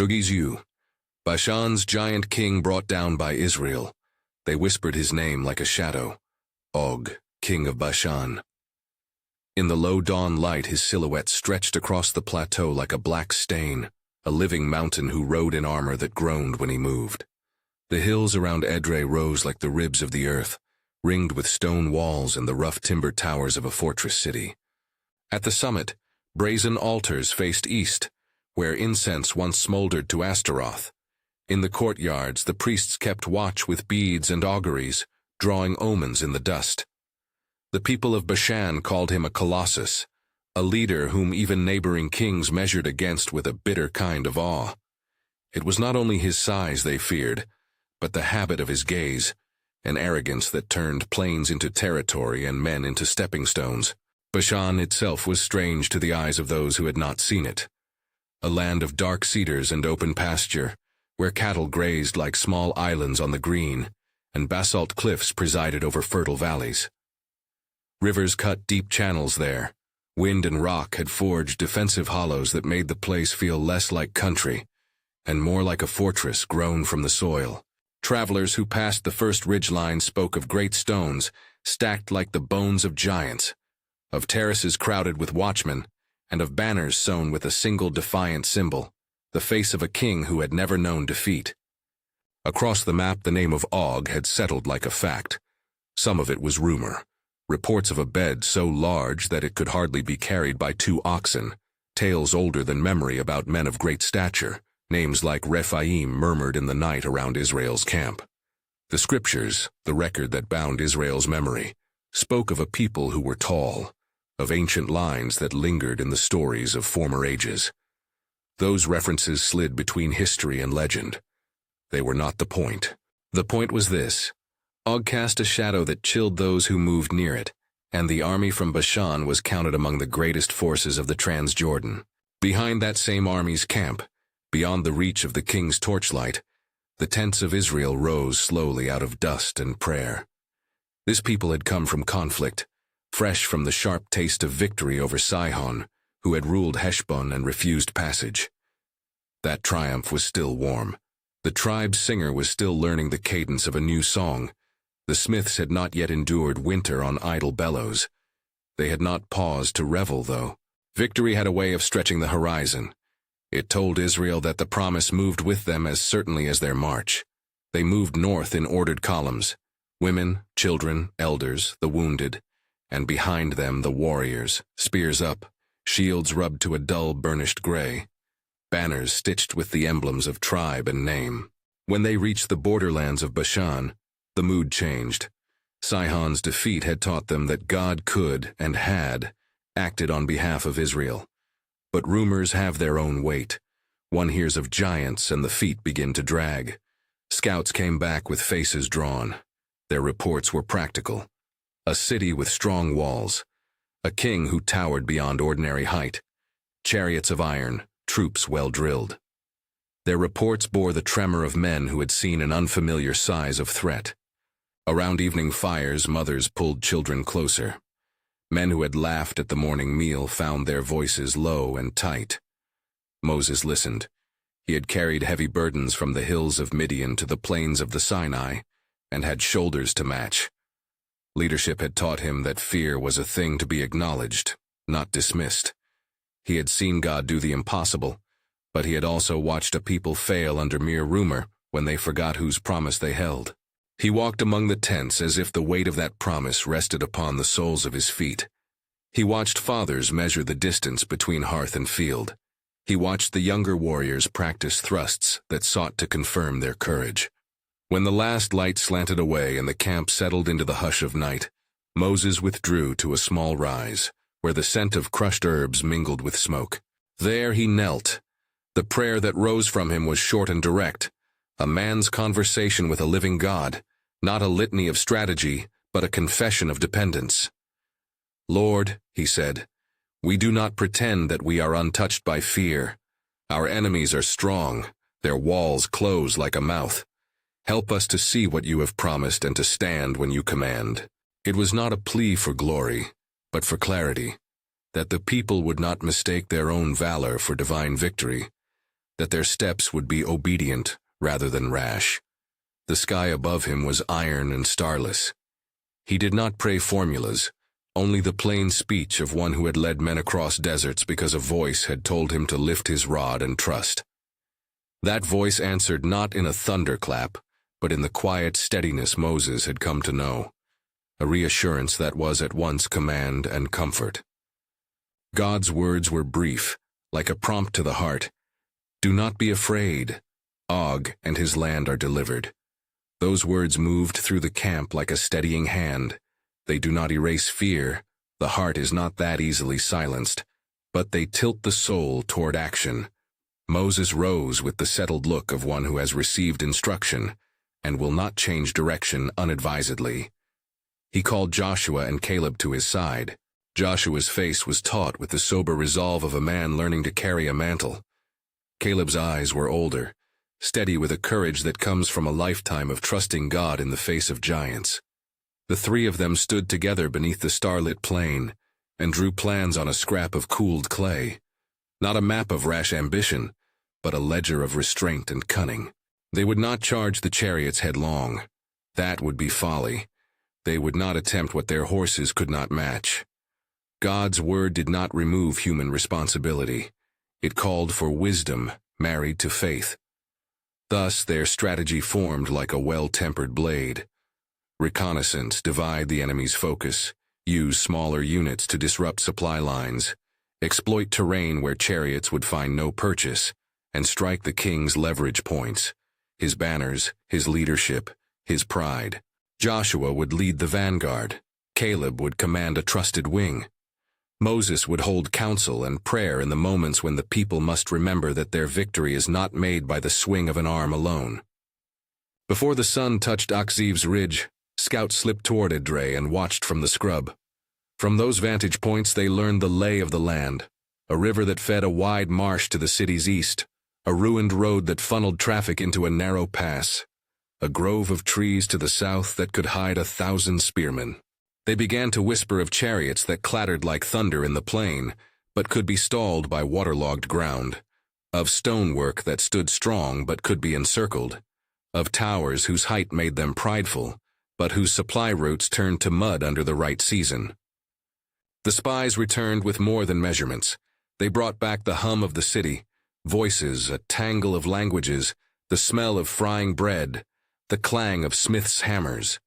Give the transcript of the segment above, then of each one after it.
OGUE, Bashan's giant king brought down by Israel. They whispered his name like a shadow. Og, king of Bashan. In the low dawn light, his silhouette stretched across the plateau like a black stain, a living mountain who rode in armor that groaned when he moved. The hills around Edrei rose like the ribs of the earth, ringed with stone walls and the rough timber towers of a fortress city. At the summit, brazen altars faced east, where incense once smoldered to Astaroth. In the courtyards, the priests kept watch with beads and auguries, drawing omens in the dust. The people of Bashan called him a colossus, a leader whom even neighboring kings measured against with a bitter kind of awe. It was not only his size they feared, but the habit of his gaze, an arrogance that turned plains into territory and men into stepping stones. Bashan itself was strange to the eyes of those who had not seen it. A land of dark cedars and open pasture, where cattle grazed like small islands on the green, and basalt cliffs presided over fertile valleys. Rivers cut deep channels there. Wind and rock had forged defensive hollows that made the place feel less like country, and more like a fortress grown from the soil. Travelers who passed the first ridgeline spoke of great stones, stacked like the bones of giants, of terraces crowded with watchmen, and of banners sewn with a single defiant symbol, the face of a king who had never known defeat. Across the map, the name of Og had settled like a fact. Some of it was rumor, reports of a bed so large that it could hardly be carried by 2 oxen, tales older than memory about men of great stature, names like Rephaim murmured in the night around Israel's camp. The scriptures, the record that bound Israel's memory, spoke of a people who were tall, of ancient lines that lingered in the stories of former ages. Those references slid between history and legend. They were not the point. The point was this: Og cast a shadow that chilled those who moved near it, and the army from Bashan was counted among the greatest forces of the Transjordan. Behind that same army's camp, beyond the reach of the king's torchlight, the tents of Israel rose slowly out of dust and prayer. This people had come from conflict, fresh from the sharp taste of victory over Sihon, who had ruled Heshbon and refused passage. That triumph was still warm. The tribe's singer was still learning the cadence of a new song. The smiths had not yet endured winter on idle bellows. They had not paused to revel, though. Victory had a way of stretching the horizon. It told Israel that the promise moved with them as certainly as their march. They moved north in ordered columns, women, children, elders, the wounded, and behind them the warriors, spears up, shields rubbed to a dull burnished gray, banners stitched with the emblems of tribe and name. When they reached the borderlands of Bashan, the mood changed. Sihon's defeat had taught them that God could, and had, acted on behalf of Israel. But rumors have their own weight. One hears of giants and the feet begin to drag. Scouts came back with faces drawn. Their reports were practical. A city with strong walls, a king who towered beyond ordinary height, chariots of iron, troops well drilled. Their reports bore the tremor of men who had seen an unfamiliar size of threat. Around evening fires, mothers pulled children closer. Men who had laughed at the morning meal found their voices low and tight. Moses listened. He had carried heavy burdens from the hills of Midian to the plains of the Sinai, and had shoulders to match. Leadership had taught him that fear was a thing to be acknowledged, not dismissed. He had seen God do the impossible, but he had also watched a people fail under mere rumor when they forgot whose promise they held. He walked among the tents as if the weight of that promise rested upon the soles of his feet. He watched fathers measure the distance between hearth and field. He watched the younger warriors practice thrusts that sought to confirm their courage. When the last light slanted away and the camp settled into the hush of night, Moses withdrew to a small rise, where the scent of crushed herbs mingled with smoke. There he knelt. The prayer that rose from him was short and direct, a man's conversation with a living God, not a litany of strategy, but a confession of dependence. "Lord," he said, "we do not pretend that we are untouched by fear. Our enemies are strong, their walls close like a mouth. Help us to see what you have promised and to stand when you command." It was not a plea for glory, but for clarity, that the people would not mistake their own valor for divine victory. that their steps would be obedient rather than rash. The sky above him was iron and starless. He did not pray formulas, only the plain speech of one who had led men across deserts because a voice had told him to lift his rod and trust. That voice answered not in a thunderclap, but in the quiet steadiness Moses had come to know, a reassurance that was at once command and comfort. God's words were brief, like a prompt to the heart. Do not be afraid. Og and his land are delivered. Those words moved through the camp like a steadying hand. They do not erase fear. The heart is not that easily silenced, but they tilt the soul toward action. Moses rose with the settled look of one who has received instruction and will not change direction unadvisedly. He called Joshua and Caleb to his side. Joshua's face was taut with the sober resolve of a man learning to carry a mantle. Caleb's eyes were older, steady with a courage that comes from a lifetime of trusting God in the face of giants. The three of them stood together beneath the starlit plain and drew plans on a scrap of cooled clay. Not a map of rash ambition, but a ledger of restraint and cunning. They would not charge the chariots headlong. That would be folly. They would not attempt what their horses could not match. God's word did not remove human responsibility. It called for wisdom married to faith. Thus their strategy formed like a well-tempered blade. Reconnaissance, divide the enemy's focus, use smaller units to disrupt supply lines, exploit terrain where chariots would find no purchase, and strike the king's leverage points, his banners, his leadership, his pride. Joshua would lead the vanguard. Caleb would command a trusted wing. Moses would hold counsel and prayer in the moments when the people must remember that their victory is not made by the swing of an arm alone. Before the sun touched Akziv's ridge, scouts slipped toward Edrei and watched from the scrub. From those vantage points they learned the lay of the land, a river that fed a wide marsh to the city's east, a ruined road that funneled traffic into a narrow pass, a grove of trees to the south that could hide 1,000 spearmen. They began to whisper of chariots that clattered like thunder in the plain, but could be stalled by waterlogged ground, of stonework that stood strong but could be encircled, of towers whose height made them prideful, but whose supply routes turned to mud under the right season. The spies returned with more than measurements. They brought back the hum of the city, voices, a tangle of languages, the smell of frying bread, the clang of smiths' hammers.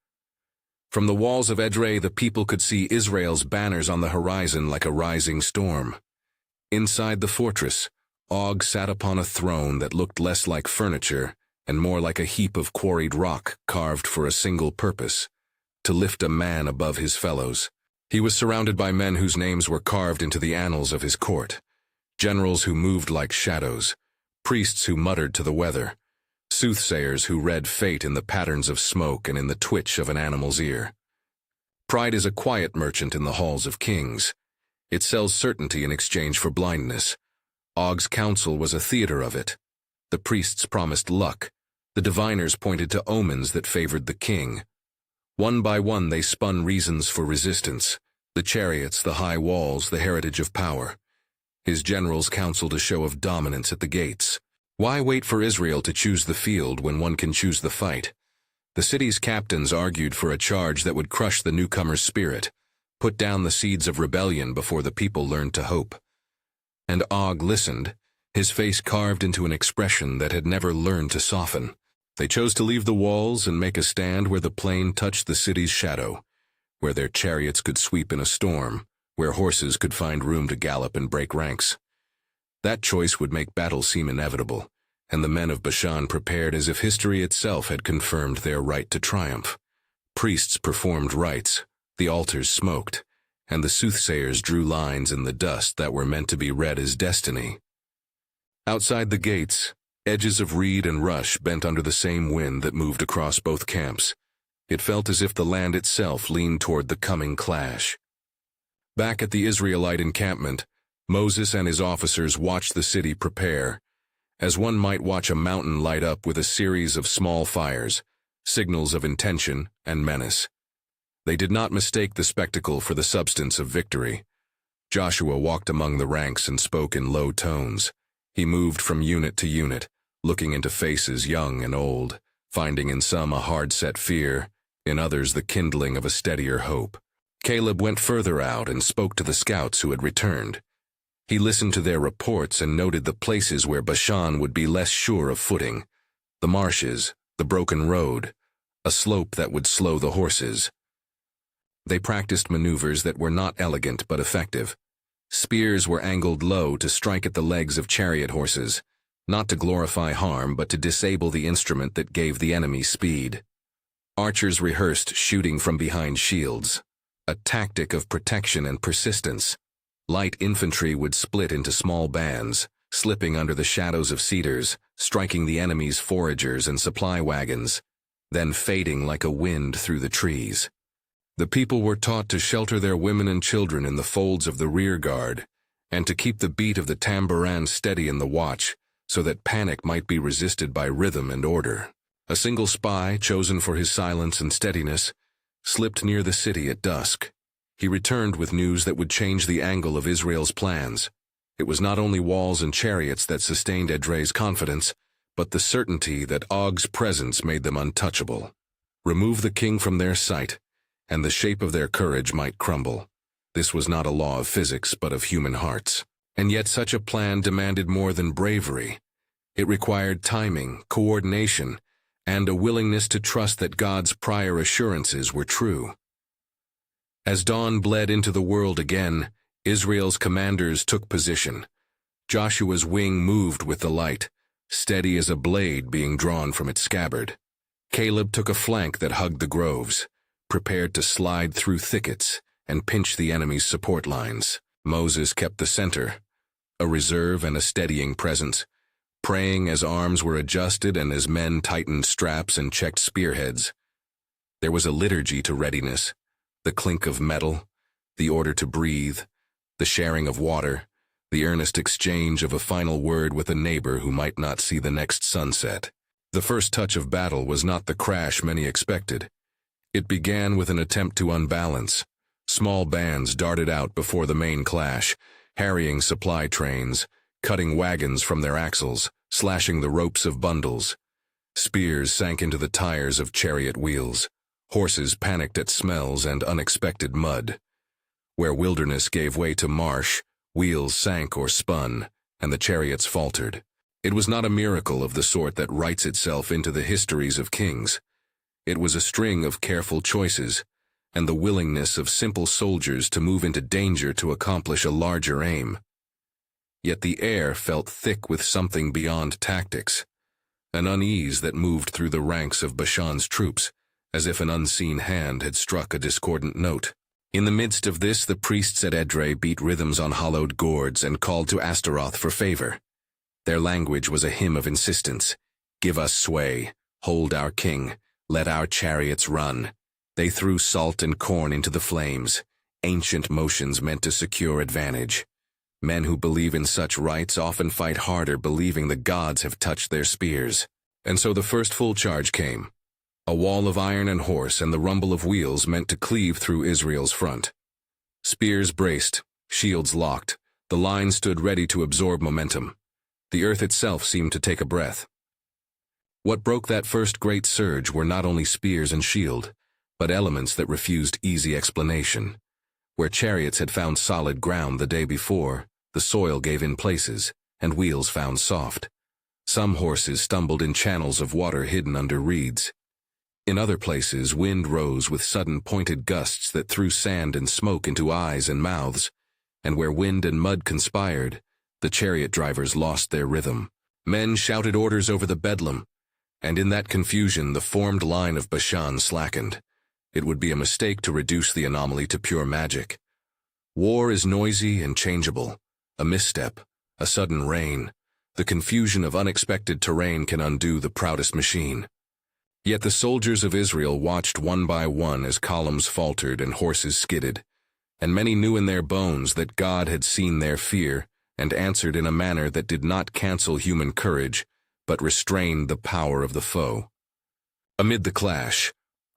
From the walls of Edrei the people could see Israel's banners on the horizon like a rising storm. Inside the fortress, Og sat upon a throne that looked less like furniture and more like a heap of quarried rock carved for a single purpose, to lift a man above his fellows. He was surrounded by men whose names were carved into the annals of his court, generals who moved like shadows, priests who muttered to the weather, soothsayers who read fate in the patterns of smoke and in the twitch of an animal's ear. Pride is a quiet merchant in the halls of kings. It sells certainty in exchange for blindness. Og's council was a theater of it. The priests promised luck. The diviners pointed to omens that favored the king. One by one they spun reasons for resistance, the chariots, the high walls, the heritage of power. His generals counseled a show of dominance at the gates. Why wait for Israel to choose the field when one can choose the fight? The city's captains argued for a charge that would crush the newcomer's spirit, put down the seeds of rebellion before the people learned to hope. And Og listened, his face carved into an expression that had never learned to soften. They chose to leave the walls and make a stand where the plain touched the city's shadow, where their chariots could sweep in a storm, where horses could find room to gallop and break ranks. That choice would make battle seem inevitable, and the men of Bashan prepared as if history itself had confirmed their right to triumph. Priests performed rites, the altars smoked, and the soothsayers drew lines in the dust that were meant to be read as destiny. Outside the gates, edges of reed and rush bent under the same wind that moved across both camps. It felt as if the land itself leaned toward the coming clash. Back at the Israelite encampment, Moses and his officers watched the city prepare, as one might watch a mountain light up with a series of small fires, signals of intention and menace. They did not mistake the spectacle for the substance of victory. Joshua walked among the ranks and spoke in low tones. He moved from unit to unit, looking into faces young and old, finding in some a hard-set fear, in others the kindling of a steadier hope. Caleb went further out and spoke to the scouts who had returned. He listened to their reports and noted the places where Bashan would be less sure of footing: the marshes, the broken road, a slope that would slow the horses. They practiced maneuvers that were not elegant but effective. Spears were angled low to strike at the legs of chariot horses, not to glorify harm but to disable the instrument that gave the enemy speed. Archers rehearsed shooting from behind shields, a tactic of protection and persistence. Light infantry would split into small bands, slipping under the shadows of cedars, striking the enemy's foragers and supply wagons, then fading like a wind through the trees. The people were taught to shelter their women and children in the folds of the rear guard, and to keep the beat of the tambourine steady in the watch, so that panic might be resisted by rhythm and order. A single spy, chosen for his silence and steadiness, slipped near the city at dusk. He returned with news that would change the angle of Israel's plans. It was not only walls and chariots that sustained Edrei's confidence, but the certainty that Og's presence made them untouchable. Remove the king from their sight, and the shape of their courage might crumble. This was not a law of physics, but of human hearts. And yet such a plan demanded more than bravery. It required timing, coordination, and a willingness to trust that God's prior assurances were true. As dawn bled into the world again, Israel's commanders took position. Joshua's wing moved with the light, steady as a blade being drawn from its scabbard. Caleb took a flank that hugged the groves, prepared to slide through thickets and pinch the enemy's support lines. Moses kept the center, a reserve and a steadying presence, praying as arms were adjusted and as men tightened straps and checked spearheads. There was a liturgy to readiness: the clink of metal, the order to breathe, the sharing of water, the earnest exchange of a final word with a neighbor who might not see the next sunset. The first touch of battle was not the crash many expected. It began with an attempt to unbalance. Small bands darted out before the main clash, harrying supply trains, cutting wagons from their axles, slashing the ropes of bundles. Spears sank into the tires of chariot wheels. Horses panicked at smells and unexpected mud. Where wilderness gave way to marsh, wheels sank or spun, and the chariots faltered. It was not a miracle of the sort that writes itself into the histories of kings. It was a string of careful choices, and the willingness of simple soldiers to move into danger to accomplish a larger aim. Yet the air felt thick with something beyond tactics, an unease that moved through the ranks of Bashan's troops, as if an unseen hand had struck a discordant note. In the midst of this, the priests at Edrei beat rhythms on hollowed gourds and called to Astaroth for favor. Their language was a hymn of insistence. Give us sway, hold our king, let our chariots run. They threw salt and corn into the flames, ancient motions meant to secure advantage. Men who believe in such rites often fight harder, believing the gods have touched their spears. And so the first full charge came. A wall of iron and horse and the rumble of wheels meant to cleave through Israel's front. Spears braced, shields locked, the line stood ready to absorb momentum. The earth itself seemed to take a breath. What broke that first great surge were not only spears and shield, but elements that refused easy explanation. Where chariots had found solid ground the day before, the soil gave in places, and wheels found soft. Some horses stumbled in channels of water hidden under reeds. In other places, wind rose with sudden pointed gusts that threw sand and smoke into eyes and mouths, and where wind and mud conspired, the chariot drivers lost their rhythm. Men shouted orders over the bedlam, and in that confusion the formed line of Bashan slackened. It would be a mistake to reduce the anomaly to pure magic. War is noisy and changeable. A misstep, a sudden rain, the confusion of unexpected terrain can undo the proudest machine. Yet the soldiers of Israel watched one by one as columns faltered and horses skidded, and many knew in their bones that God had seen their fear and answered in a manner that did not cancel human courage, but restrained the power of the foe. Amid the clash,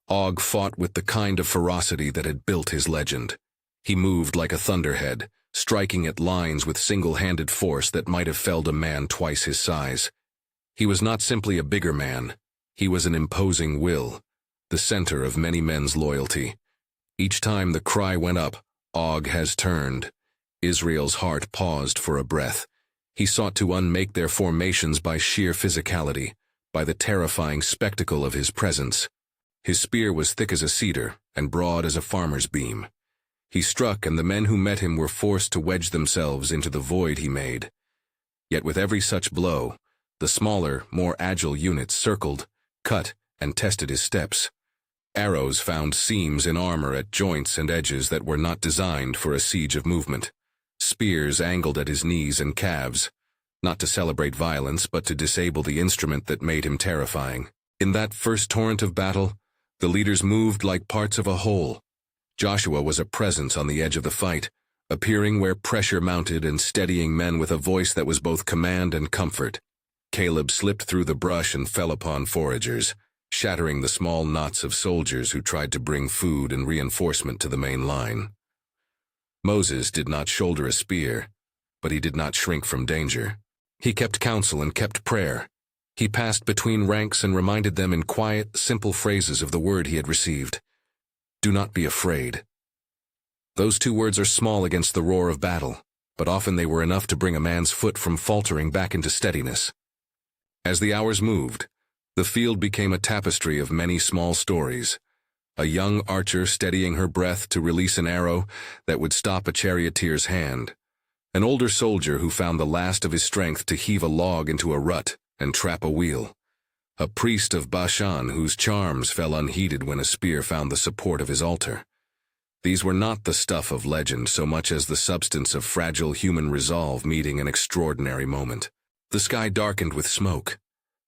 Og fought with the kind of ferocity that had built his legend. He moved like a thunderhead, striking at lines with single-handed force that might have felled a man twice his size. He was not simply a bigger man. He was an imposing will, the center of many men's loyalty. Each time the cry went up, Og has turned. Israel's heart paused for a breath. He sought to unmake their formations by sheer physicality, by the terrifying spectacle of his presence. His spear was thick as a cedar and broad as a farmer's beam. He struck, and the men who met him were forced to wedge themselves into the void he made. Yet with every such blow, the smaller, more agile units circled, cut, and tested his steps. Arrows found seams in armor at joints and edges that were not designed for a siege of movement. Spears angled at his knees and calves, not to celebrate violence but to disable the instrument that made him terrifying. In that first torrent of battle, the leaders moved like parts of a whole. Joshua was a presence on the edge of the fight, appearing where pressure mounted and steadying men with a voice that was both command and comfort. Caleb slipped through the brush and fell upon foragers, shattering the small knots of soldiers who tried to bring food and reinforcement to the main line. Moses did not shoulder a spear, but he did not shrink from danger. He kept counsel and kept prayer. He passed between ranks and reminded them in quiet, simple phrases of the word he had received. Do not be afraid. Those two words are small against the roar of battle, but often they were enough to bring a man's foot from faltering back into steadiness. As the hours moved, the field became a tapestry of many small stories. A young archer steadying her breath to release an arrow that would stop a charioteer's hand. An older soldier who found the last of his strength to heave a log into a rut and trap a wheel. A priest of Bashan whose charms fell unheeded when a spear found the support of his altar. These were not the stuff of legend so much as the substance of fragile human resolve meeting an extraordinary moment. The sky darkened with smoke.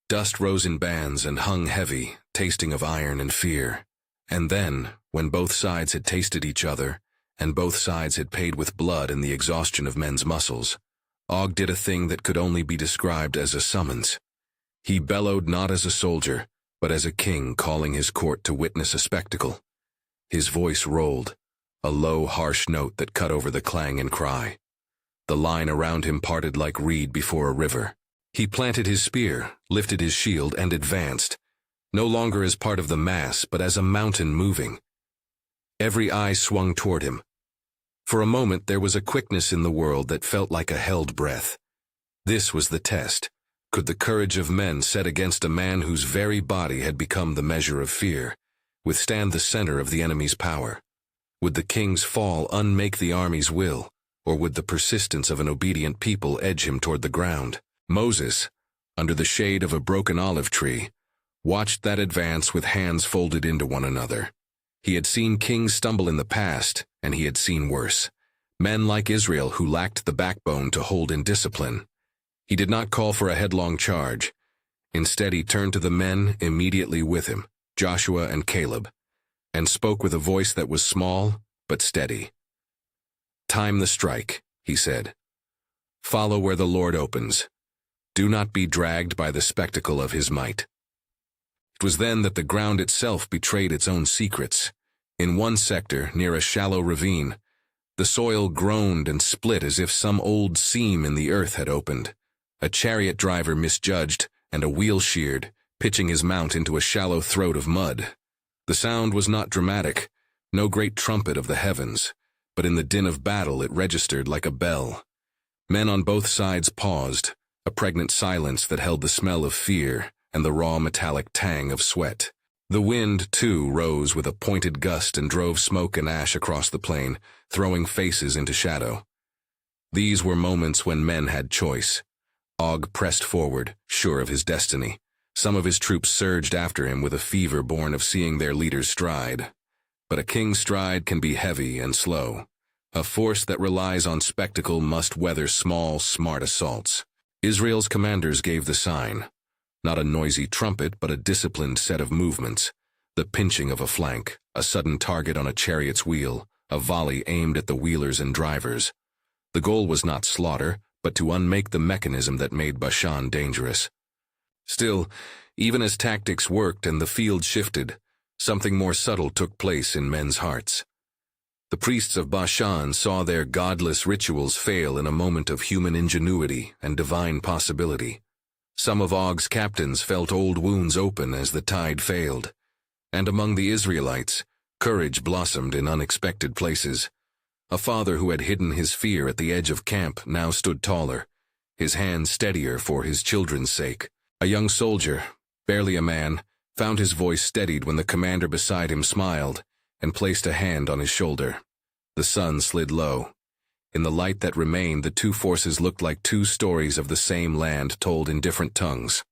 Dust rose in bands and hung heavy, tasting of iron and fear. And then, when both sides had tasted each other, and both sides had paid with blood and the exhaustion of men's muscles, Og did a thing that could only be described as a summons. He bellowed not as a soldier, but as a king calling his court to witness a spectacle. His voice rolled, a low, harsh note that cut over the clang and cry. The line around him parted like reed before a river. He planted his spear, lifted his shield, and advanced, no longer as part of the mass, but as a mountain moving. Every eye swung toward him. For a moment there was a quickness in the world that felt like a held breath. This was the test. Could the courage of men set against a man whose very body had become the measure of fear withstand the center of the enemy's power? Would the king's fall unmake the army's will, or would the persistence of an obedient people edge him toward the ground? Moses, under the shade of a broken olive tree, watched that advance with hands folded into one another. He had seen kings stumble in the past, and he had seen worse. Men like Israel who lacked the backbone to hold in discipline. He did not call for a headlong charge. Instead, he turned to the men immediately with him, Joshua and Caleb, and spoke with a voice that was small but steady. Time the strike, he said. Follow where the Lord opens. Do not be dragged by the spectacle of his might. It was then that the ground itself betrayed its own secrets. In one sector, near a shallow ravine, the soil groaned and split as if some old seam in the earth had opened. A chariot driver misjudged, and a wheel sheared, pitching his mount into a shallow throat of mud. The sound was not dramatic, no great trumpet of the heavens, but in the din of battle it registered like a bell. Men on both sides paused, a pregnant silence that held the smell of fear and the raw metallic tang of sweat. The wind, too, rose with a pointed gust and drove smoke and ash across the plain, throwing faces into shadow. These were moments when men had choice. Og pressed forward, sure of his destiny. Some of his troops surged after him with a fever born of seeing their leaders stride. But a king's stride can be heavy and slow. A force that relies on spectacle must weather small, smart assaults. Israel's commanders gave the sign. Not a noisy trumpet, but a disciplined set of movements. The pinching of a flank, a sudden target on a chariot's wheel, a volley aimed at the wheelers and drivers. The goal was not slaughter, but to unmake the mechanism that made Bashan dangerous. Still, even as tactics worked and the field shifted, something more subtle took place in men's hearts. The priests of Bashan saw their godless rituals fail in a moment of human ingenuity and divine possibility. Some of Og's captains felt old wounds open as the tide failed. And among the Israelites, courage blossomed in unexpected places. A father who had hidden his fear at the edge of camp now stood taller, his hands steadier for his children's sake. A young soldier, barely a man, found his voice steadied when the commander beside him smiled and placed a hand on his shoulder. The sun slid low. In the light that remained, the two forces looked like two stories of the same land told in different tongues.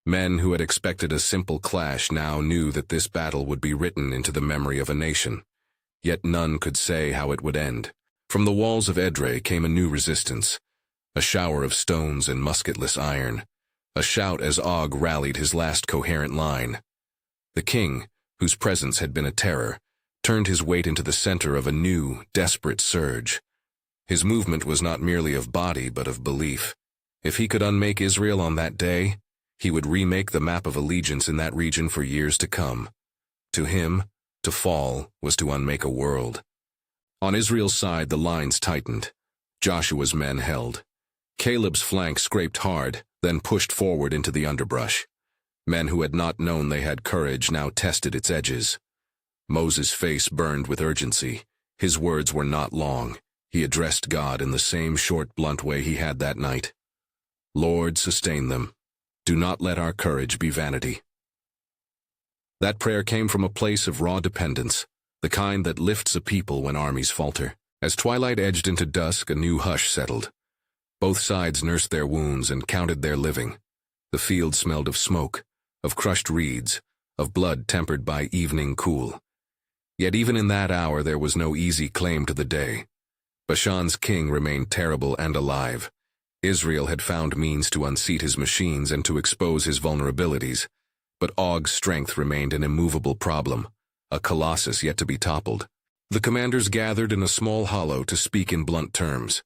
Men who had expected a simple clash now knew that this battle would be written into the memory of a nation. Yet none could say how it would end. From the walls of Edrei came a new resistance, a shower of stones and musketless iron, a shout as Og rallied his last coherent line. The king, whose presence had been a terror, turned his weight into the center of a new, desperate surge. His movement was not merely of body but of belief. If he could unmake Israel on that day, he would remake the map of allegiance in that region for years to come. To him, to fall was to unmake a world. On Israel's side, the lines tightened. Joshua's men held. Caleb's flank scraped hard, then pushed forward into the underbrush. Men who had not known they had courage now tested its edges. Moses' face burned with urgency. His words were not long. He addressed God in the same short, blunt way he had that night. Lord, sustain them. Do not let our courage be vanity. That prayer came from a place of raw dependence, the kind that lifts a people when armies falter. As twilight edged into dusk, a new hush settled. Both sides nursed their wounds and counted their living. The field smelled of smoke, of crushed reeds, of blood tempered by evening cool. Yet even in that hour there was no easy claim to the day. Bashan's king remained terrible and alive. Israel had found means to unseat his machines and to expose his vulnerabilities, but Og's strength remained an immovable problem, a colossus yet to be toppled. The commanders gathered in a small hollow to speak in blunt terms.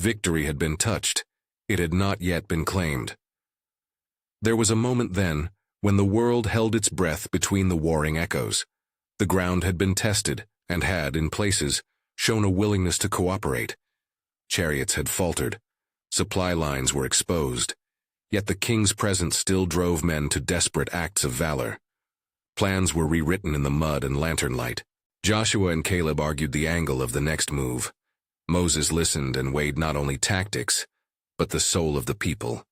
Victory had been touched. It had not yet been claimed. There was a moment then when the world held its breath between the warring echoes. The ground had been tested and had, in places, shown a willingness to cooperate. Chariots had faltered. Supply lines were exposed. Yet the king's presence still drove men to desperate acts of valor. Plans were rewritten in the mud and lantern light. Joshua and Caleb argued the angle of the next move. Moses listened and weighed not only tactics, but the soul of the people.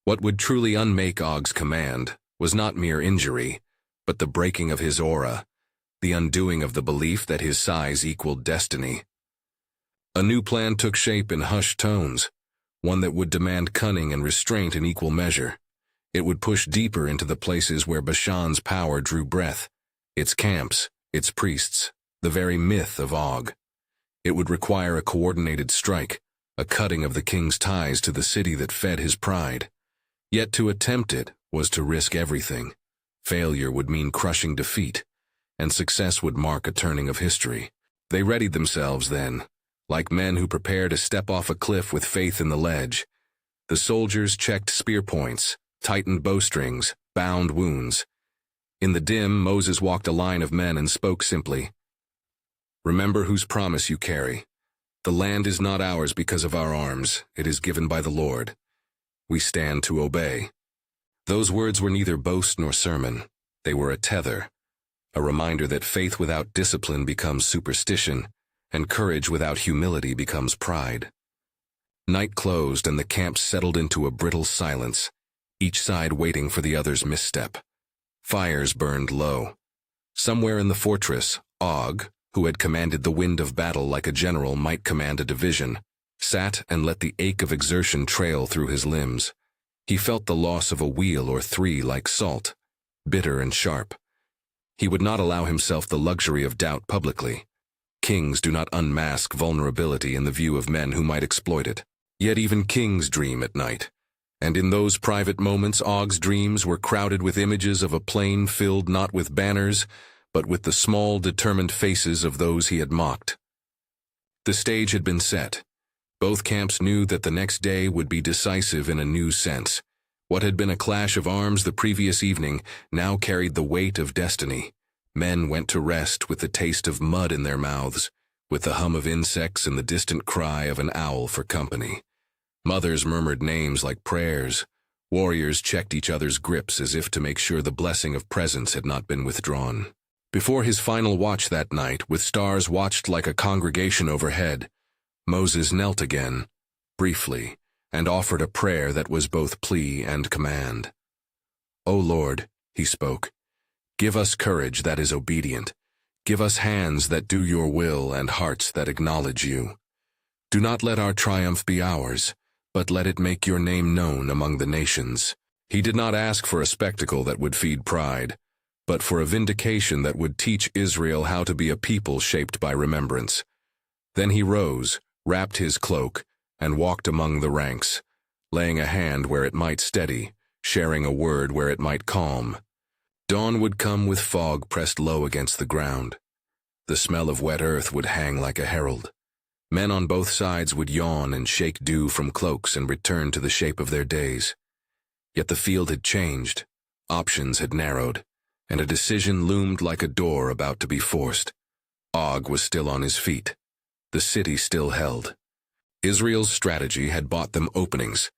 What would truly unmake Og's command was not mere injury, but the breaking of his aura, the undoing of the belief that his size equaled destiny. A new plan took shape in hushed tones, one that would demand cunning and restraint in equal measure. It would push deeper into the places where Bashan's power drew breath, its camps, its priests, the very myth of Og. It would require a coordinated strike, a cutting of the king's ties to the city that fed his pride. Yet to attempt it was to risk everything. Failure would mean crushing defeat, and success would mark a turning of history. They readied themselves then, like men who prepare to step off a cliff with faith in the ledge. The soldiers checked spear points, tightened bowstrings, bound wounds. In the dim, Moses walked a line of men and spoke simply. Remember whose promise you carry. The land is not ours because of our arms, it is given by the Lord. We stand to obey. Those words were neither boast nor sermon. They were a tether, a reminder that faith without discipline becomes superstition, and courage without humility becomes pride. Night closed and the camp settled into a brittle silence, each side waiting for the other's misstep. Fires burned low. Somewhere in the fortress, Og, who had commanded the wind of battle like a general might command a division, sat and let the ache of exertion trail through his limbs. He felt the loss of a wheel or three like salt, bitter and sharp. He would not allow himself the luxury of doubt publicly. Kings do not unmask vulnerability in the view of men who might exploit it. Yet even kings dream at night. And in those private moments, Og's dreams were crowded with images of a plain filled not with banners, but with the small, determined faces of those he had mocked. The stage had been set. Both camps knew that the next day would be decisive in a new sense. What had been a clash of arms the previous evening now carried the weight of destiny. Men went to rest with the taste of mud in their mouths, with the hum of insects and the distant cry of an owl for company. Mothers murmured names like prayers. Warriors checked each other's grips as if to make sure the blessing of presence had not been withdrawn. Before his final watch that night, with stars watched like a congregation overhead, Moses knelt again, briefly, and offered a prayer that was both plea and command. "O Lord," he spoke, "give us courage that is obedient. Give us hands that do your will and hearts that acknowledge you. Do not let our triumph be ours, but let it make your name known among the nations." He did not ask for a spectacle that would feed pride, but for a vindication that would teach Israel how to be a people shaped by remembrance. Then he rose, wrapped his cloak, and walked among the ranks, laying a hand where it might steady, sharing a word where it might calm. Dawn would come with fog pressed low against the ground. The smell of wet earth would hang like a herald. Men on both sides would yawn and shake dew from cloaks and return to the shape of their days. Yet the field had changed, options had narrowed, and a decision loomed like a door about to be forced. Og was still on his feet. The city still held. Israel's strategy had bought them openings,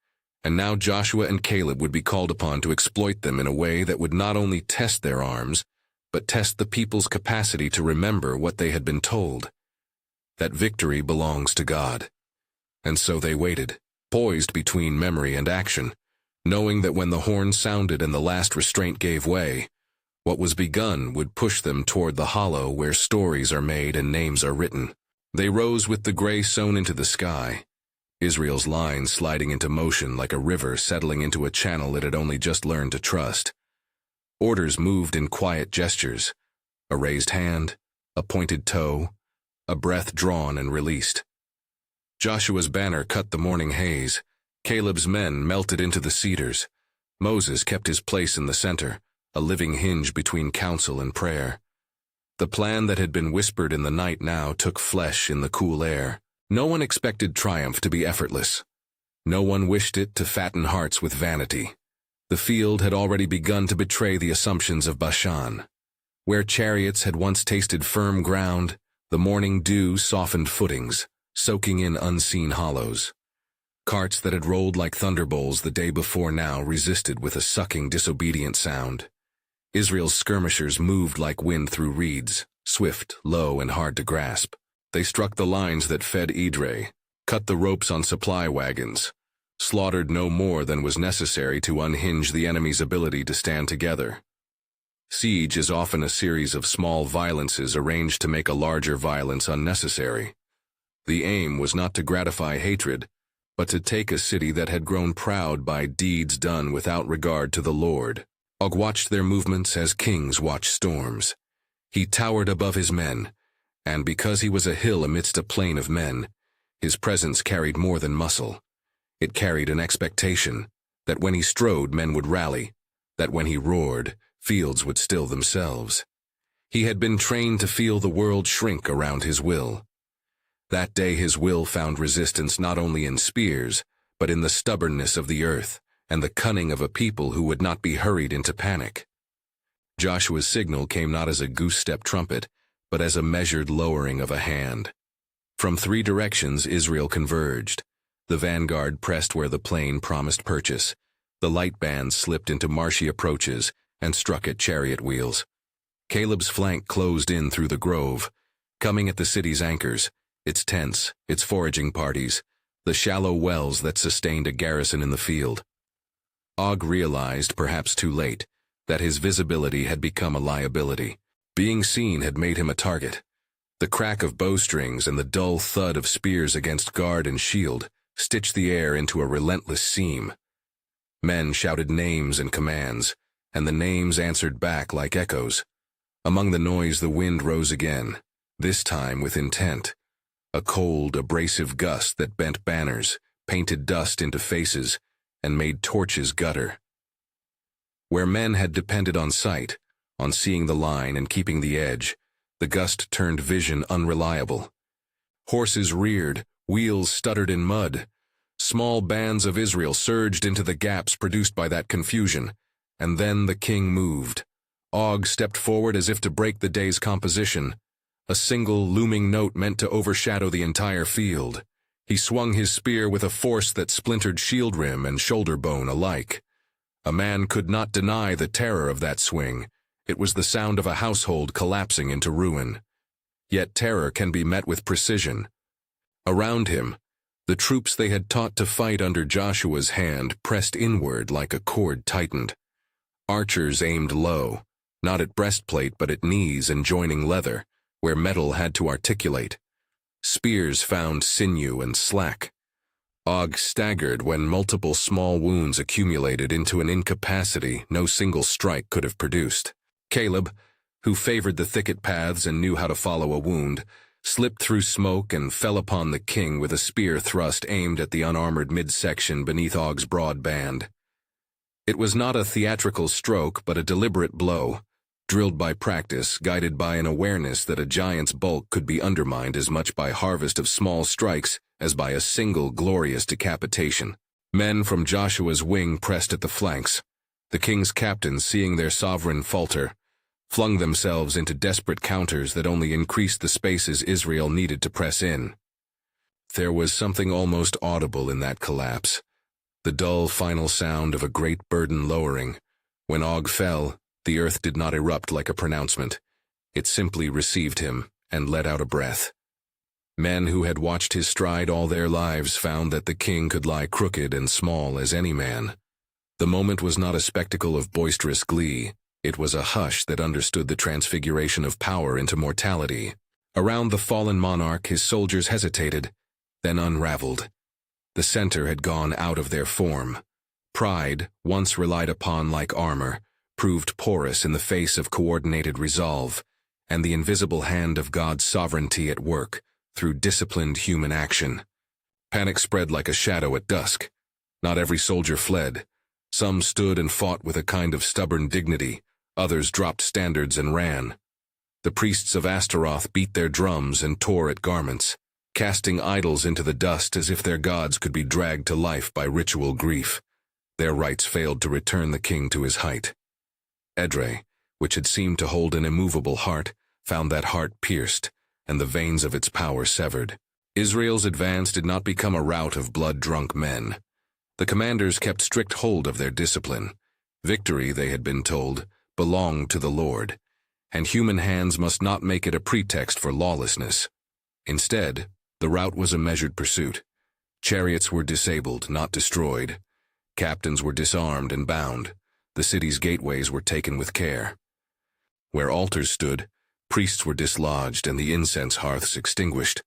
and now Joshua and Caleb would be called upon to exploit them in a way that would not only test their arms, but test the people's capacity to remember what they had been told. That victory belongs to God. And so they waited, poised between memory and action, knowing that when the horn sounded and the last restraint gave way, what was begun would push them toward the hollow where stories are made and names are written. They rose with the gray sewn into the sky, Israel's lines sliding into motion like a river settling into a channel it had only just learned to trust. Orders moved in quiet gestures, a raised hand, a pointed toe, a breath drawn and released. Joshua's banner cut the morning haze. Caleb's men melted into the cedars. Moses kept his place in the center, a living hinge between counsel and prayer. The plan that had been whispered in the night now took flesh in the cool air. No one expected triumph to be effortless. No one wished it to fatten hearts with vanity. The field had already begun to betray the assumptions of Bashan. Where chariots had once tasted firm ground, the morning dew softened footings, soaking in unseen hollows. Carts that had rolled like thunderbolts the day before now resisted with a sucking, disobedient sound. Israel's skirmishers moved like wind through reeds, swift, low, and hard to grasp. They struck the lines that fed Edrei, cut the ropes on supply wagons, slaughtered no more than was necessary to unhinge the enemy's ability to stand together. Siege is often a series of small violences arranged to make a larger violence unnecessary. The aim was not to gratify hatred, but to take a city that had grown proud by deeds done without regard to the Lord. Og watched their movements as kings watch storms. He towered above his men, and because he was a hill amidst a plain of men, his presence carried more than muscle. It carried an expectation that when he strode, men would rally, that when he roared, fields would still themselves. He had been trained to feel the world shrink around his will. That day his will found resistance not only in spears, but in the stubbornness of the earth and the cunning of a people who would not be hurried into panic. Joshua's signal came not as a goose-step trumpet, but as a measured lowering of a hand. From 3 directions Israel converged. The vanguard pressed where the plain promised purchase. The light bands slipped into marshy approaches and struck at chariot wheels. Caleb's flank closed in through the grove, coming at the city's anchors, its tents, its foraging parties, the shallow wells that sustained a garrison in the field. Og realized, perhaps too late, that his visibility had become a liability. Being seen had made him a target. The crack of bowstrings and the dull thud of spears against guard and shield stitched the air into a relentless seam. Men shouted names and commands, and the names answered back like echoes. Among the noise the wind rose again, this time with intent. A cold, abrasive gust that bent banners, painted dust into faces, and made torches gutter. Where men had depended on sight, on seeing the line and keeping the edge, the gust turned vision unreliable. Horses reared, wheels stuttered in mud. Small bands of Israel surged into the gaps produced by that confusion, and then the king moved. Og stepped forward as if to break the day's composition, a single looming note meant to overshadow the entire field. He swung his spear with a force that splintered shield rim and shoulder bone alike. A man could not deny the terror of that swing. It was the sound of a household collapsing into ruin. Yet terror can be met with precision. Around him, the troops they had taught to fight under Joshua's hand pressed inward like a cord tightened. Archers aimed low, not at breastplate but at knees and joining leather, where metal had to articulate. Spears found sinew and slack. Og staggered when multiple small wounds accumulated into an incapacity no single strike could have produced. Caleb, who favored the thicket paths and knew how to follow a wound, slipped through smoke and fell upon the king with a spear thrust aimed at the unarmored midsection beneath Og's broad band. It was not a theatrical stroke but a deliberate blow, drilled by practice, guided by an awareness that a giant's bulk could be undermined as much by harvest of small strikes as by a single glorious decapitation. Men from Joshua's wing pressed at the flanks. The king's captains, seeing their sovereign falter, flung themselves into desperate counters that only increased the spaces Israel needed to press in. There was something almost audible in that collapse, the dull final sound of a great burden lowering. When Og fell, the earth did not erupt like a pronouncement. It simply received him and let out a breath. Men who had watched his stride all their lives found that the king could lie crooked and small as any man. The moment was not a spectacle of boisterous glee. It was a hush that understood the transfiguration of power into mortality. Around the fallen monarch, his soldiers hesitated, then unraveled. The center had gone out of their form. Pride, once relied upon like armor, proved porous in the face of coordinated resolve, and the invisible hand of God's sovereignty at work through disciplined human action. Panic spread like a shadow at dusk. Not every soldier fled. Some stood and fought with a kind of stubborn dignity. Others dropped standards and ran. The priests of Astaroth beat their drums and tore at garments, casting idols into the dust as if their gods could be dragged to life by ritual grief. Their rites failed to return the king to his height. Edrei, which had seemed to hold an immovable heart, found that heart pierced, and the veins of its power severed. Israel's advance did not become a rout of blood-drunk men. The commanders kept strict hold of their discipline. Victory, they had been told, belonged to the Lord, and human hands must not make it a pretext for lawlessness. Instead, the rout was a measured pursuit. Chariots were disabled, not destroyed. Captains were disarmed and bound. The city's gateways were taken with care. Where altars stood, priests were dislodged and the incense hearths extinguished,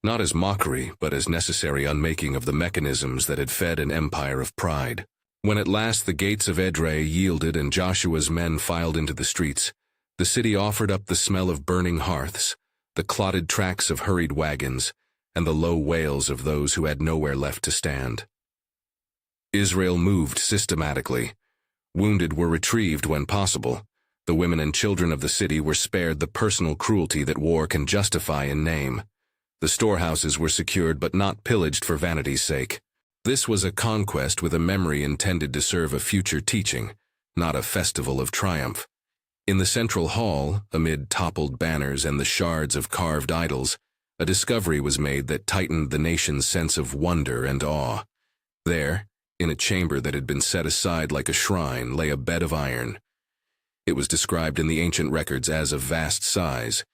not as mockery, but as necessary unmaking of the mechanisms that had fed an empire of pride. When at last the gates of Edrei yielded and Joshua's men filed into the streets, the city offered up the smell of burning hearths, the clotted tracks of hurried wagons, and the low wails of those who had nowhere left to stand. Israel moved systematically. Wounded were retrieved when possible. The women and children of the city were spared the personal cruelty that war can justify in name. The storehouses were secured but not pillaged for vanity's sake. This was a conquest with a memory intended to serve a future teaching, not a festival of triumph. In the central hall, amid toppled banners and the shards of carved idols, a discovery was made that tightened the nation's sense of wonder and awe. There, in a chamber that had been set aside like a shrine, lay a bed of iron. It was described in the ancient records as of vast size,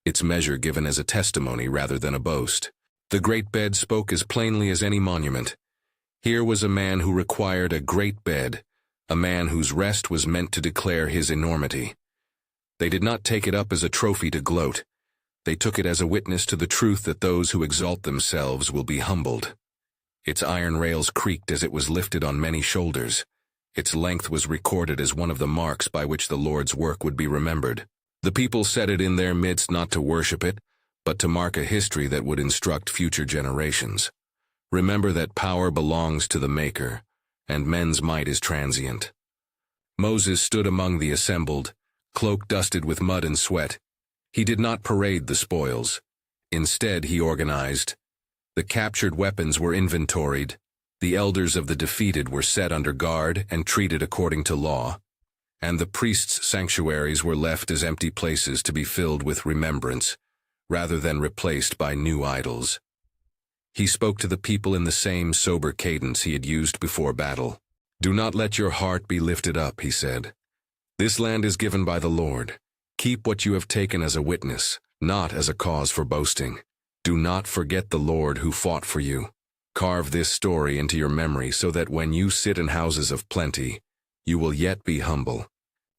its measure given as a testimony rather than a boast. The great bed spoke as plainly as any monument. Here was a man who required a great bed, a man whose rest was meant to declare his enormity. They did not take it up as a trophy to gloat. They took it as a witness to the truth that those who exalt themselves will be humbled. Its iron rails creaked as it was lifted on many shoulders. Its length was recorded as one of the marks by which the Lord's work would be remembered. The people set it in their midst not to worship it, but to mark a history that would instruct future generations. Remember that power belongs to the Maker, and men's might is transient. Moses stood among the assembled, cloak dusted with mud and sweat. He did not parade the spoils. Instead, he organized. The captured weapons were inventoried. The elders of the defeated were set under guard and treated according to law. and the priests' sanctuaries were left as empty places to be filled with remembrance, rather than replaced by new idols. He spoke to the people in the same sober cadence he had used before battle. "Do not let your heart be lifted up," he said. "This land is given by the Lord. Keep what you have taken as a witness, not as a cause for boasting. Do not forget the Lord who fought for you. Carve this story into your memory so that when you sit in houses of plenty, you will yet be humble."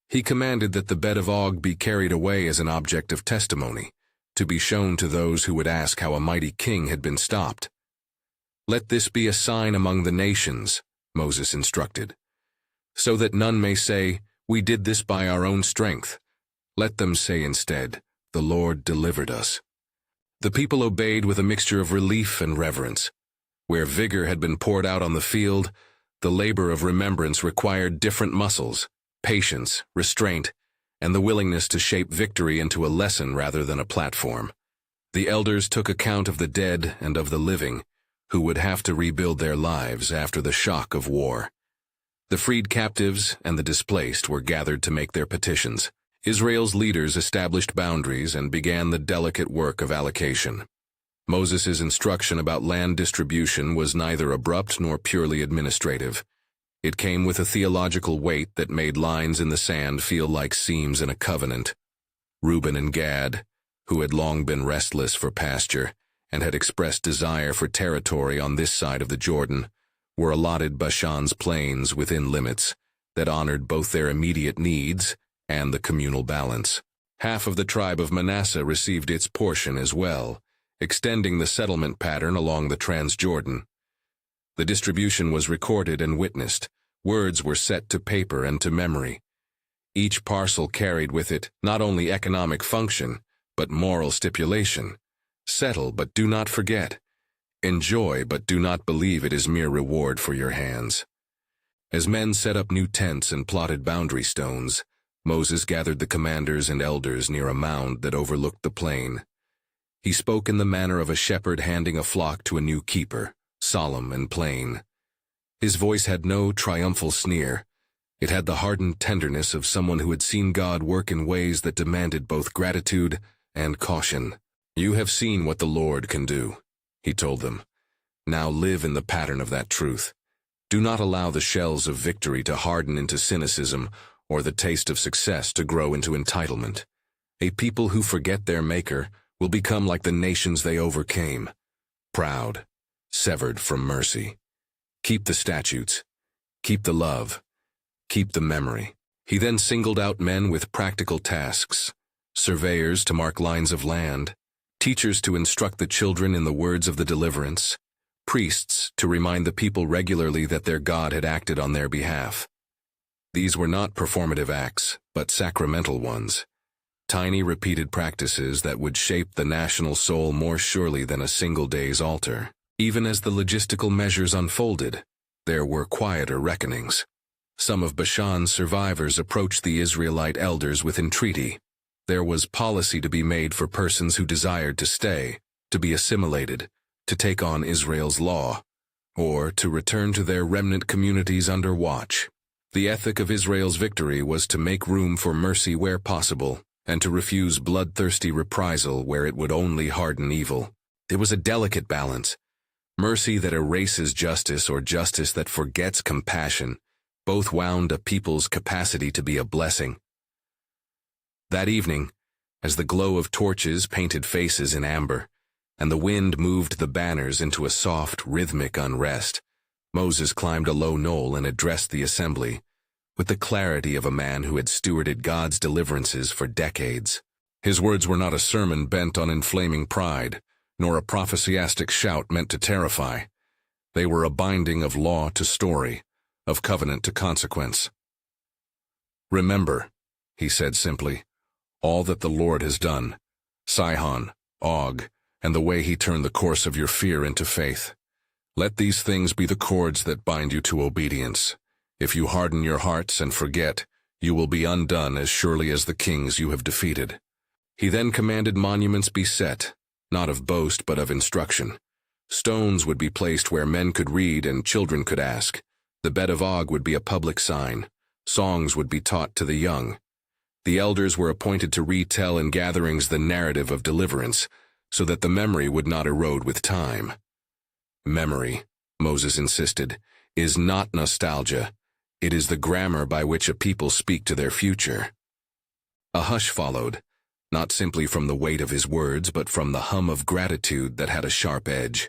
He commanded that the bed of Og be carried away as an object of testimony, to be shown to those who would ask how a mighty king had been stopped. "Let this be a sign among the nations," Moses instructed, "so that none may say, 'We did this by our own strength.' Let them say instead, 'The Lord delivered us.'" The people obeyed with a mixture of relief and reverence. Where vigor had been poured out on the field, the labor of remembrance required different muscles, patience, restraint, and the willingness to shape victory into a lesson rather than a platform. The elders took account of the dead and of the living, who would have to rebuild their lives after the shock of war. The freed captives and the displaced were gathered to make their petitions. Israel's leaders established boundaries and began the delicate work of allocation. Moses' instruction about land distribution was neither abrupt nor purely administrative. It came with a theological weight that made lines in the sand feel like seams in a covenant. Reuben and Gad, who had long been restless for pasture and had expressed desire for territory on this side of the Jordan, were allotted Bashan's plains within limits that honored both their immediate needs and the communal balance. Half of the tribe of Manasseh received its portion as well, extending the settlement pattern along the Transjordan. The distribution was recorded and witnessed. Words were set to paper and to memory. Each parcel carried with it not only economic function, but moral stipulation. Settle, but do not forget. Enjoy, but do not believe it is mere reward for your hands. As men set up new tents and plotted boundary stones, Moses gathered the commanders and elders near a mound that overlooked the plain. He spoke in the manner of a shepherd handing a flock to a new keeper, solemn and plain. His voice had no triumphal sneer. It had the hardened tenderness of someone who had seen God work in ways that demanded both gratitude and caution. "You have seen what the Lord can do," he told them. "Now live in the pattern of that truth. Do not allow the shells of victory to harden into cynicism or the taste of success to grow into entitlement. A people who forget their Maker will become like the nations they overcame, proud, severed from mercy. Keep the statutes, keep the love, keep the memory." He then singled out men with practical tasks, surveyors to mark lines of land, teachers to instruct the children in the words of the deliverance, priests to remind the people regularly that their God had acted on their behalf. These were not performative acts, but sacramental ones. Tiny repeated practices that would shape the national soul more surely than a single day's altar. Even as the logistical measures unfolded, there were quieter reckonings. Some of Bashan's survivors approached the Israelite elders with entreaty. There was policy to be made for persons who desired to stay, to be assimilated, to take on Israel's law, or to return to their remnant communities under watch. The ethic of Israel's victory was to make room for mercy where possible, and to refuse bloodthirsty reprisal where it would only harden evil. It was a delicate balance. Mercy that erases justice or justice that forgets compassion both wound a people's capacity to be a blessing. That evening, as the glow of torches painted faces in amber, and the wind moved the banners into a soft, rhythmic unrest, Moses climbed a low knoll and addressed the assembly, with the clarity of a man who had stewarded God's deliverances for decades. His words were not a sermon bent on inflaming pride, nor a prophesiastic shout meant to terrify. They were a binding of law to story, of covenant to consequence. "Remember," he said simply, "all that the Lord has done, Sihon, Og, and the way he turned the course of your fear into faith. Let these things be the cords that bind you to obedience. If you harden your hearts and forget, you will be undone as surely as the kings you have defeated." He then commanded monuments be set, not of boast but of instruction. Stones would be placed where men could read and children could ask. The bed of Og would be a public sign, Songs would be taught to the young. The elders were appointed to retell in gatherings the narrative of deliverance, so that the memory would not erode with time. Memory, Moses insisted, is not nostalgia. It is the grammar by which a people speak to their future. A hush followed, not simply from the weight of his words, but from the hum of gratitude that had a sharp edge.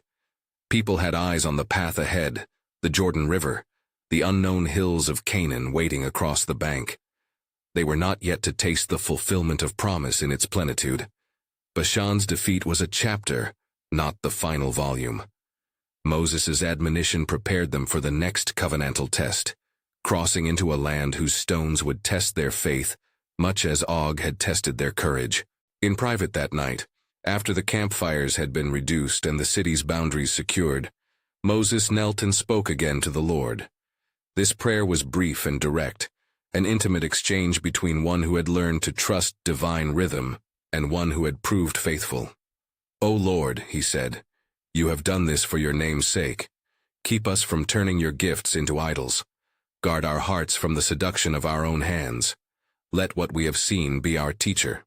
People had eyes on the path ahead, the Jordan River, the unknown hills of Canaan waiting across the bank. They were not yet to taste the fulfillment of promise in its plenitude. Bashan's defeat was a chapter, not the final volume. Moses' admonition prepared them for the next covenantal test, crossing into a land whose stones would test their faith, much as Og had tested their courage. In private that night, after the campfires had been reduced and the city's boundaries secured, Moses knelt and spoke again to the Lord. This prayer was brief and direct, an intimate exchange between one who had learned to trust divine rhythm and one who had proved faithful. "O Lord," he said, "you have done this for your name's sake. Keep us from turning your gifts into idols. Guard our hearts from the seduction of our own hands. Let what we have seen be our teacher."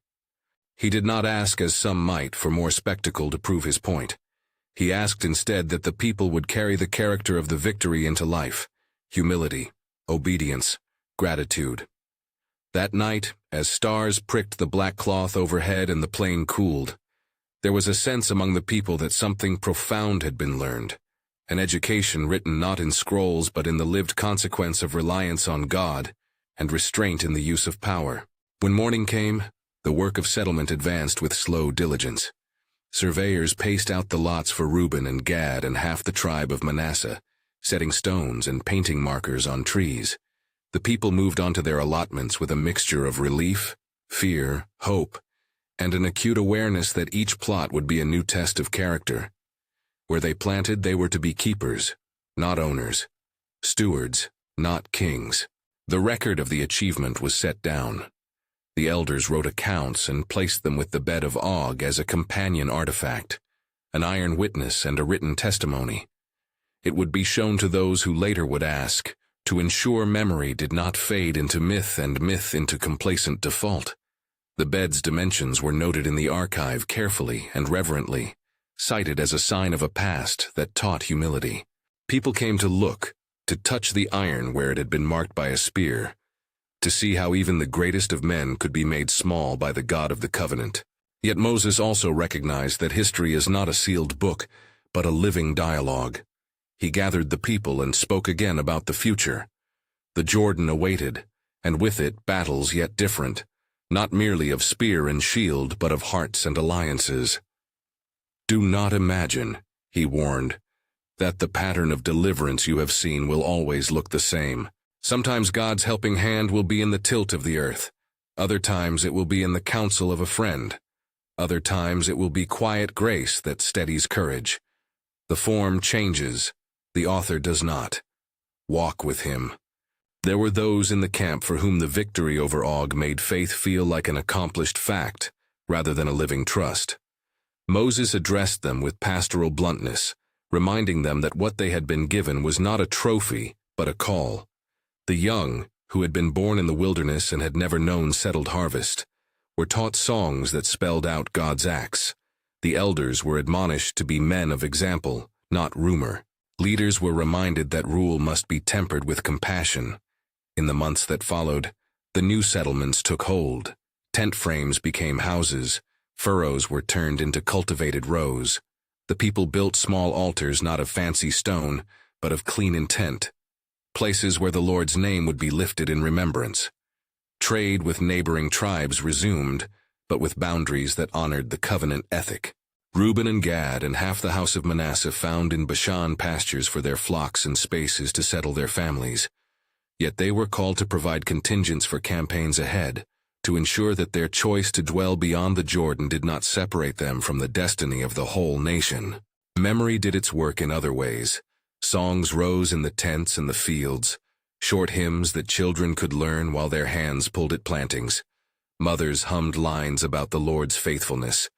He did not ask, as some might, for more spectacle to prove his point. He asked instead that the people would carry the character of the victory into life: humility, obedience, gratitude. That night, as stars pricked the black cloth overhead and the plain cooled, there was a sense among the people that something profound had been learned, an education written not in scrolls but in the lived consequence of reliance on God and restraint in the use of power. When morning came, the work of settlement advanced with slow diligence. Surveyors paced out the lots for Reuben and Gad and half the tribe of Manasseh, setting stones and painting markers on trees. The people moved onto their allotments with a mixture of relief, fear, hope, and an acute awareness that each plot would be a new test of character. Where they planted, they were to be keepers, not owners; stewards, not kings. The record of the achievement was set down. The elders wrote accounts and placed them with the bed of Og as a companion artifact, an iron witness and a written testimony. It would be shown to those who later would ask, to ensure memory did not fade into myth and myth into complacent default. The bed's dimensions were noted in the archive carefully and reverently, cited as a sign of a past that taught humility. People came to look, to touch the iron where it had been marked by a spear, to see how even the greatest of men could be made small by the God of the covenant. Yet Moses also recognized that history is not a sealed book, but a living dialogue. He gathered the people and spoke again about the future. The Jordan awaited, and with it battles yet different, not merely of spear and shield, but of hearts and alliances. "Do not imagine," he warned, "that the pattern of deliverance you have seen will always look the same. Sometimes God's helping hand will be in the tilt of the earth. Other times it will be in the counsel of a friend. Other times it will be quiet grace that steadies courage. The form changes, the author does not. Walk with him." There were those in the camp for whom the victory over Og made faith feel like an accomplished fact, rather than a living trust. Moses addressed them with pastoral bluntness, reminding them that what they had been given was not a trophy, but a call. The young, who had been born in the wilderness and had never known settled harvest, were taught songs that spelled out God's acts. The elders were admonished to be men of example, not rumor. Leaders were reminded that rule must be tempered with compassion. In the months that followed, the new settlements took hold. Tent frames became houses. Furrows were turned into cultivated rows. The people built small altars not of fancy stone, but of clean intent, places where the Lord's name would be lifted in remembrance. Trade with neighboring tribes resumed, but with boundaries that honored the covenant ethic. Reuben and Gad and half the house of Manasseh found in Bashan pastures for their flocks and spaces to settle their families. Yet they were called to provide contingents for campaigns ahead, to ensure that their choice to dwell beyond the Jordan did not separate them from the destiny of the whole nation. Memory did its work in other ways. Songs rose in the tents and the fields, short hymns that children could learn while their hands pulled at plantings. Mothers hummed lines about the Lord's faithfulness.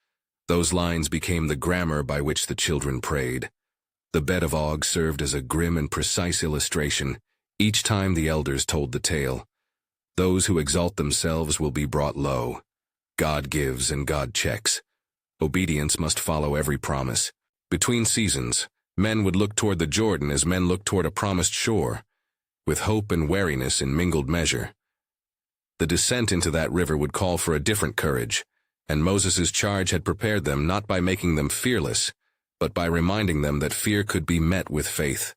Those lines became the grammar by which the children prayed. The bed of Og served as a grim and precise illustration. Each time the elders told the tale, Those who exalt themselves will be brought low. God gives and God checks. Obedience must follow every promise. Between seasons, men would look toward the Jordan as men look toward a promised shore, with hope and wariness in mingled measure. The descent into that river would call for a different courage, and Moses' charge had prepared them not by making them fearless, but by reminding them that fear could be met with faith.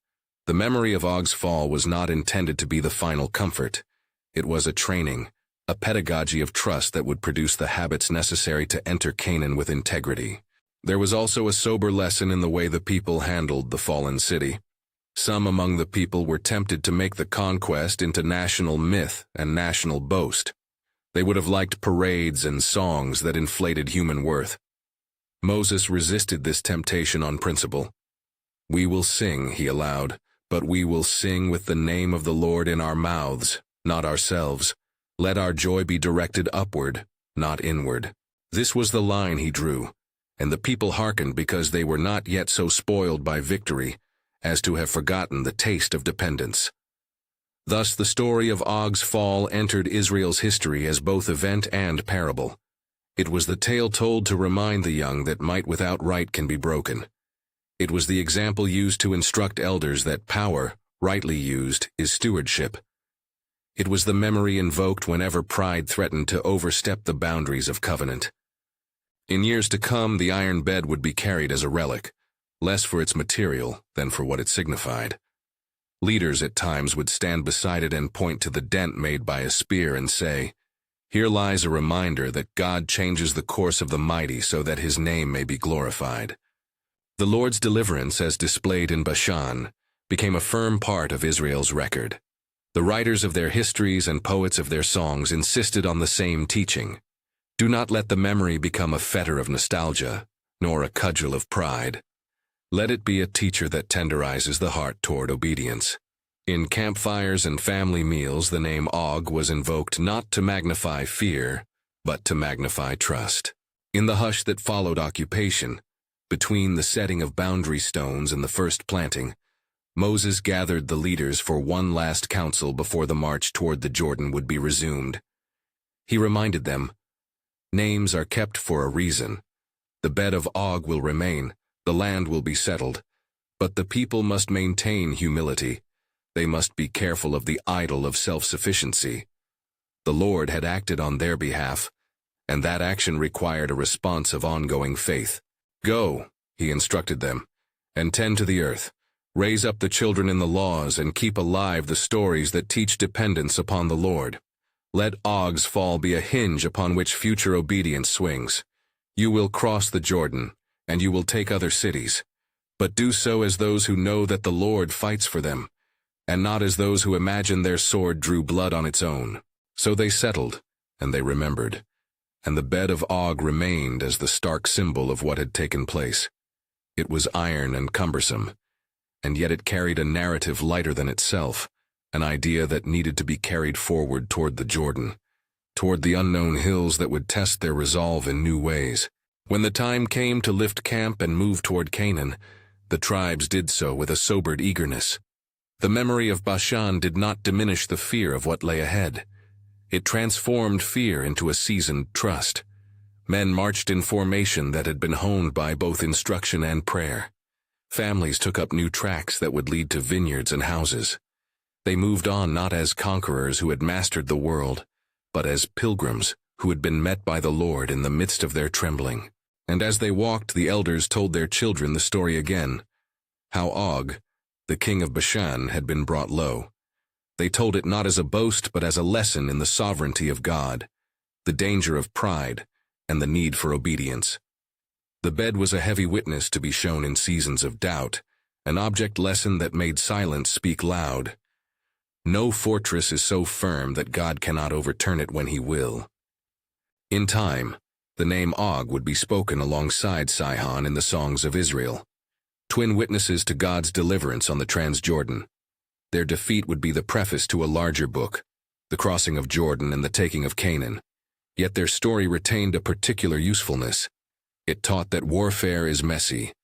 The memory of Og's fall was not intended to be the final comfort. It was a training, a pedagogy of trust that would produce the habits necessary to enter Canaan with integrity. There was also a sober lesson in the way the people handled the fallen city. Some among the people were tempted to make the conquest into national myth and national boast. They would have liked parades and songs that inflated human worth. Moses resisted this temptation on principle. "We will sing," he allowed, "but we will sing with the name of the Lord in our mouths, not ourselves. Let our joy be directed upward, not inward." This was the line he drew, and the people hearkened because they were not yet so spoiled by victory as to have forgotten the taste of dependence. Thus the story of Og's fall entered Israel's history as both event and parable. It was the tale told to remind the young that might without right can be broken. It was the example used to instruct elders that power, rightly used, is stewardship. It was the memory invoked whenever pride threatened to overstep the boundaries of covenant. In years to come, the iron bed would be carried as a relic, less for its material than for what it signified. Leaders at times would stand beside it and point to the dent made by a spear and say, "Here lies a reminder that God changes the course of the mighty so that his name may be glorified." The Lord's deliverance, as displayed in Bashan, became a firm part of Israel's record. The writers of their histories and poets of their songs insisted on the same teaching. Do not let the memory become a fetter of nostalgia, nor a cudgel of pride. Let it be a teacher that tenderizes the heart toward obedience. In campfires and family meals, the name Og was invoked not to magnify fear, but to magnify trust. In the hush that followed occupation, between the setting of boundary stones and the first planting, Moses gathered the leaders for one last council before the march toward the Jordan would be resumed. He reminded them, "Names are kept for a reason. The bed of Og will remain, the land will be settled, but the people must maintain humility. They must be careful of the idol of self-sufficiency." The Lord had acted on their behalf, and that action required a response of ongoing faith. "Go," he instructed them, "and tend to the earth. Raise up the children in the laws and keep alive the stories that teach dependence upon the Lord. Let Og's fall be a hinge upon which future obedience swings. You will cross the Jordan, and you will take other cities, but do so as those who know that the Lord fights for them, and not as those who imagine their sword drew blood on its own." So they settled, and they remembered, and the bed of Og remained as the stark symbol of what had taken place. It was iron and cumbersome, and yet it carried a narrative lighter than itself, an idea that needed to be carried forward toward the Jordan, toward the unknown hills that would test their resolve in new ways. When the time came to lift camp and move toward Canaan, the tribes did so with a sobered eagerness. The memory of Bashan did not diminish the fear of what lay ahead. It transformed fear into a seasoned trust. Men marched in formation that had been honed by both instruction and prayer. Families took up new tracks that would lead to vineyards and houses. They moved on not as conquerors who had mastered the world, but as pilgrims who had been met by the Lord in the midst of their trembling. And as they walked, the elders told their children the story again, how Og, the king of Bashan, had been brought low. They told it not as a boast, but as a lesson in the sovereignty of God, the danger of pride, and the need for obedience. The bed was a heavy witness to be shown in seasons of doubt, an object lesson that made silence speak loud. No fortress is so firm that God cannot overturn it when he will. In time, the name Og would be spoken alongside Sihon in the songs of Israel, twin witnesses to God's deliverance on the Transjordan. Their defeat would be the preface to a larger book, the crossing of Jordan and the taking of Canaan. Yet their story retained a particular usefulness. It taught that warfare is messy,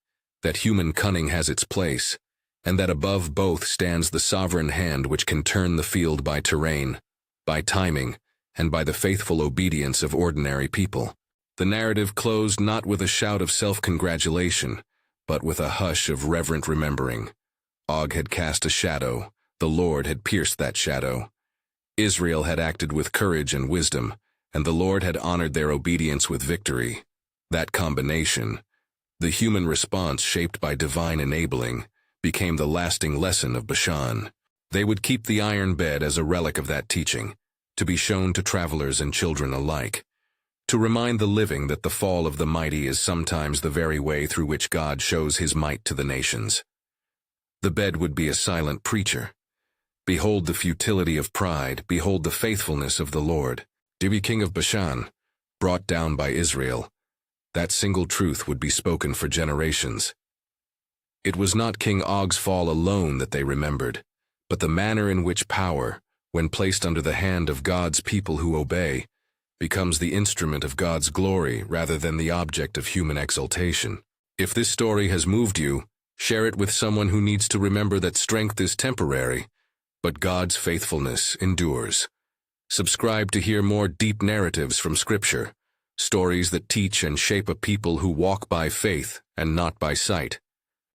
that human cunning has its place, and that above both stands the sovereign hand which can turn the field by terrain, by timing, and by the faithful obedience of ordinary people. The narrative closed not with a shout of self-congratulation, but with a hush of reverent remembering. Og had cast a shadow, the Lord had pierced that shadow. Israel had acted with courage and wisdom, and the Lord had honored their obedience with victory. That combination, the human response shaped by divine enabling, became the lasting lesson of Bashan. They would keep the iron bed as a relic of that teaching, to be shown to travelers and children alike, to remind the living that the fall of the mighty is sometimes the very way through which God shows his might to the nations. The bed would be a silent preacher. Behold the futility of pride, behold the faithfulness of the Lord. Edrei, king of Bashan, brought down by Israel. That single truth would be spoken for generations. It was not King Og's fall alone that they remembered, but the manner in which power, when placed under the hand of God's people who obey, becomes the instrument of God's glory rather than the object of human exaltation. If this story has moved you, share it with someone who needs to remember that strength is temporary, but God's faithfulness endures. Subscribe to hear more deep narratives from Scripture, stories that teach and shape a people who walk by faith and not by sight.